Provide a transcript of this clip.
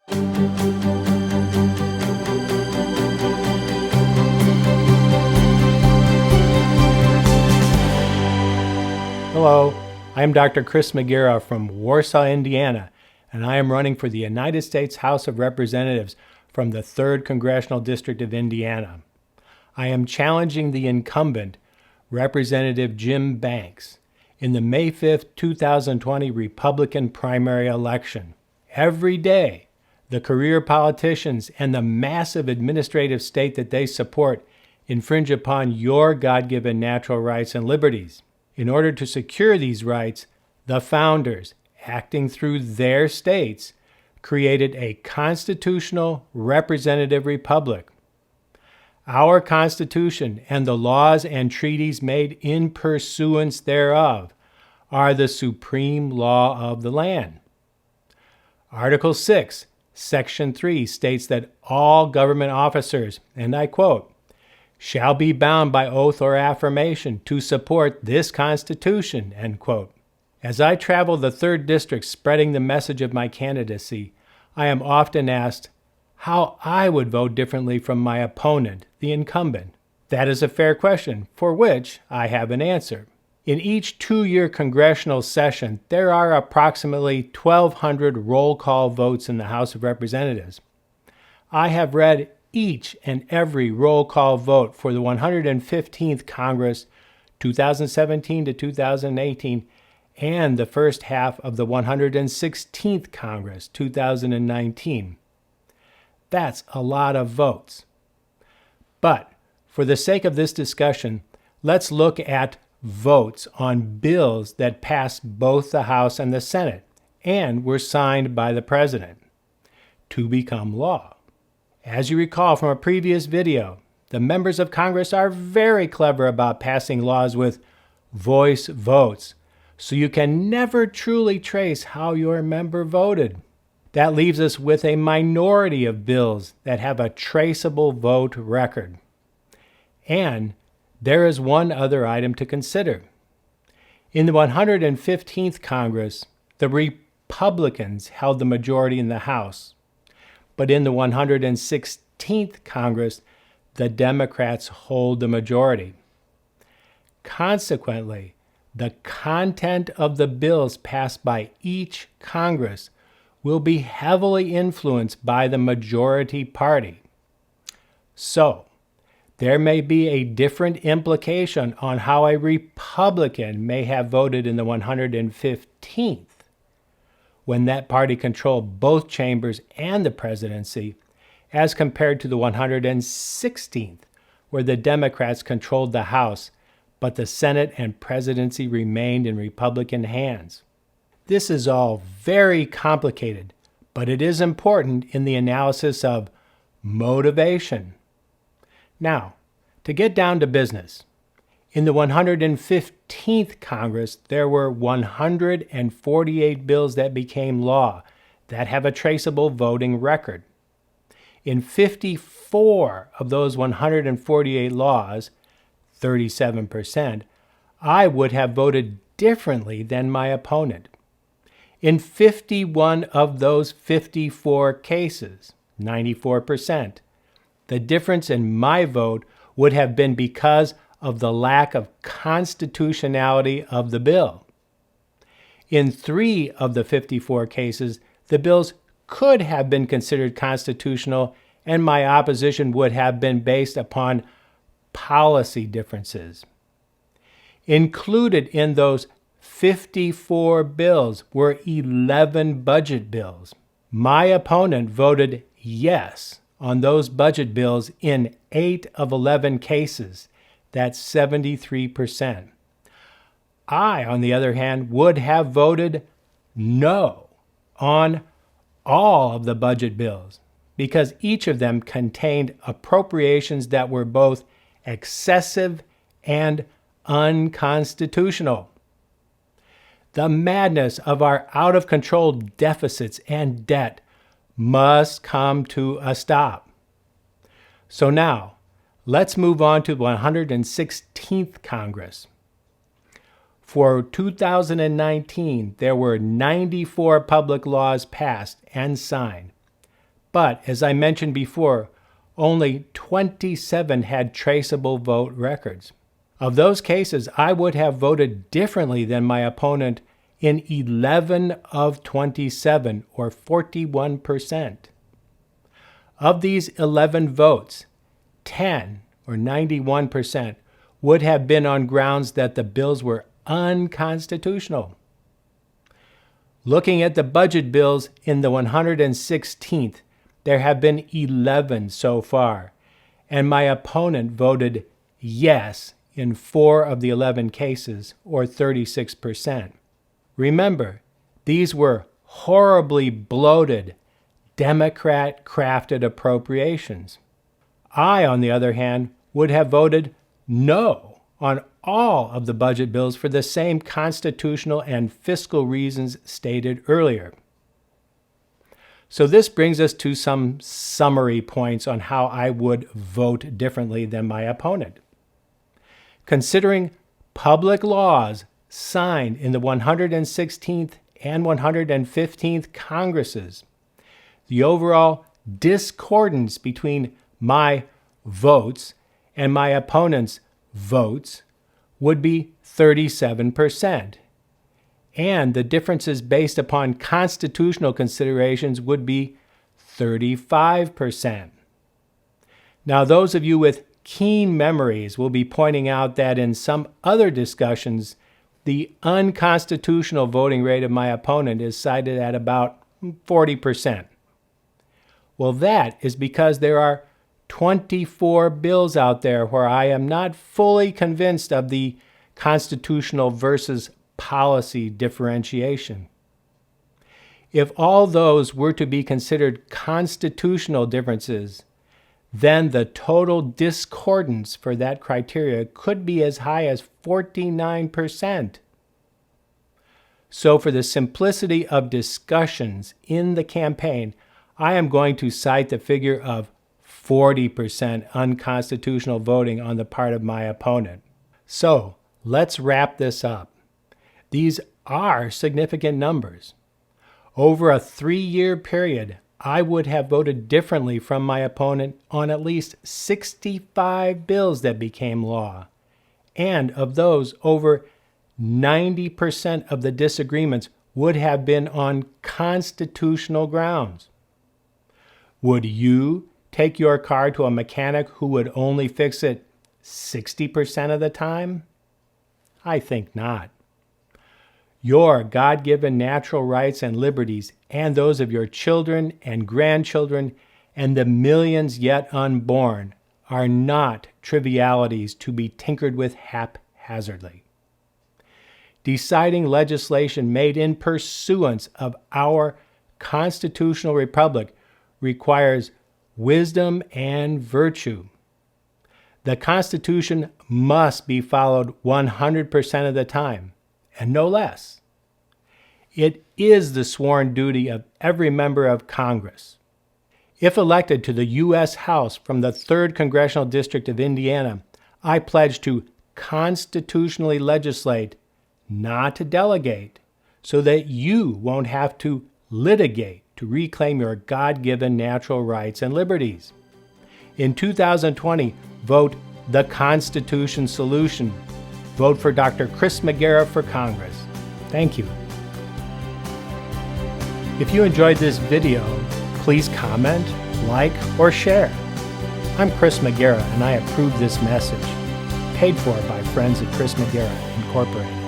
Hello, I am Dr. Chris McGarrah from Warsaw, Indiana, and I am running for the United States House of Representatives from the 3rd Congressional District of Indiana. I am challenging the incumbent, Representative Jim Banks, in the May 5, 2020 Republican primary election. Every day, the career politicians and the massive administrative state that they support infringe upon your God-given natural rights and liberties. In order to secure these rights, the founders, acting through their states, created a constitutional representative republic. Our Constitution and the laws and treaties made in pursuance thereof are the supreme law of the land. Article 6, Section 3 states that all government officers, and I quote, shall be bound by oath or affirmation to support this Constitution, end quote. As I travel the 3rd District spreading the message of my candidacy, I am often asked how I would vote differently from my opponent, the incumbent. That is a fair question, for which I have an answer. In each 2-year congressional session, there are approximately 1,200 roll call votes in the House of Representatives. I have read each and every roll call vote for the 115th Congress, 2017 to 2018, and the first half of the 116th Congress, 2019. That's a lot of votes. But for the sake of this discussion, let's look at votes on bills that passed both the House and the Senate and were signed by the President to become law. As you recall from a previous video, the members of Congress are very clever about passing laws with voice votes, so you can never truly trace how your member voted. That leaves us with a minority of bills that have a traceable vote record. And there is one other item to consider. In the 115th Congress, the Republicans held the majority in the House. But in the 116th Congress, the Democrats hold the majority. Consequently, the content of the bills passed by each Congress will be heavily influenced by the majority party. So, there may be a different implication on how a Republican may have voted in the 115th, when that party controlled both chambers and the presidency, as compared to the 116th, where the Democrats controlled the House, but the Senate and presidency remained in Republican hands. This is all very complicated, but it is important in the analysis of motivation. Now, to get down to business, in the 115th Congress, there were 148 bills that became law that have a traceable voting record. In 54 of those 148 laws, 37%, I would have voted differently than my opponent. In 51 of those 54 cases, 94%, the difference in my vote would have been because of the lack of constitutionality of the bill. In 3 of the 54 cases, the bills could have been considered constitutional, and my opposition would have been based upon policy differences. Included in those 54 bills were 11 budget bills. My opponent voted yes on those budget bills in 8 of 11 cases. That's 73%. I, on the other hand, would have voted no on all of the budget bills because each of them contained appropriations that were both excessive and unconstitutional. The madness of our out-of-control deficits and debt must come to a stop. So now, let's move on to the 116th Congress. For 2019, there were 94 public laws passed and signed. But, as I mentioned before, only 27 had traceable vote records. Of those cases, I would have voted differently than my opponent in 11 of 27, or 41%. Of these 11 votes, 10, or 91%, would have been on grounds that the bills were unconstitutional. Looking at the budget bills in the 116th, there have been 11 so far, and my opponent voted yes in 4 of the 11 cases, or 36%. Remember, these were horribly bloated, Democrat-crafted appropriations. I, on the other hand, would have voted no on all of the budget bills for the same constitutional and fiscal reasons stated earlier. So this brings us to some summary points on how I would vote differently than my opponent. Considering public laws signed in the 116th and 115th Congresses, the overall discordance between my votes and my opponent's votes would be 37%, and the differences based upon constitutional considerations would be 35%. Now, those of you with keen memories will be pointing out that in some other discussions, the unconstitutional voting rate of my opponent is cited at about 40%. Well, that is because there are 24 bills out there where I am not fully convinced of the constitutional versus policy differentiation. If all those were to be considered constitutional differences, then the total discordance for that criteria could be as high as 49%. So for the simplicity of discussions in the campaign, I am going to cite the figure of 40% unconstitutional voting on the part of my opponent. So let's wrap this up. These are significant numbers. Over a 3-year period, I would have voted differently from my opponent on at least 65 bills that became law. And of those, over 90% of the disagreements would have been on constitutional grounds. Would you take your car to a mechanic who would only fix it 60% of the time? I think not. Your God-given natural rights and liberties, and those of your children and grandchildren, and the millions yet unborn, are not trivialities to be tinkered with haphazardly. Deciding legislation made in pursuance of our constitutional republic requires wisdom and virtue. The Constitution must be followed 100% of the time, and no less. It is the sworn duty of every member of Congress. If elected to the U.S. House from the 3rd Congressional District of Indiana, I pledge to constitutionally legislate, not to delegate, so that you won't have to litigate to reclaim your God-given natural rights and liberties. In 2020, vote the Constitution Solution. Vote for Dr. Chris McGarrah for Congress. Thank you. If you enjoyed this video, please comment, like, or share. I'm Chris McGarrah, and I approve this message. Paid for by friends at Chris McGarrah Incorporated.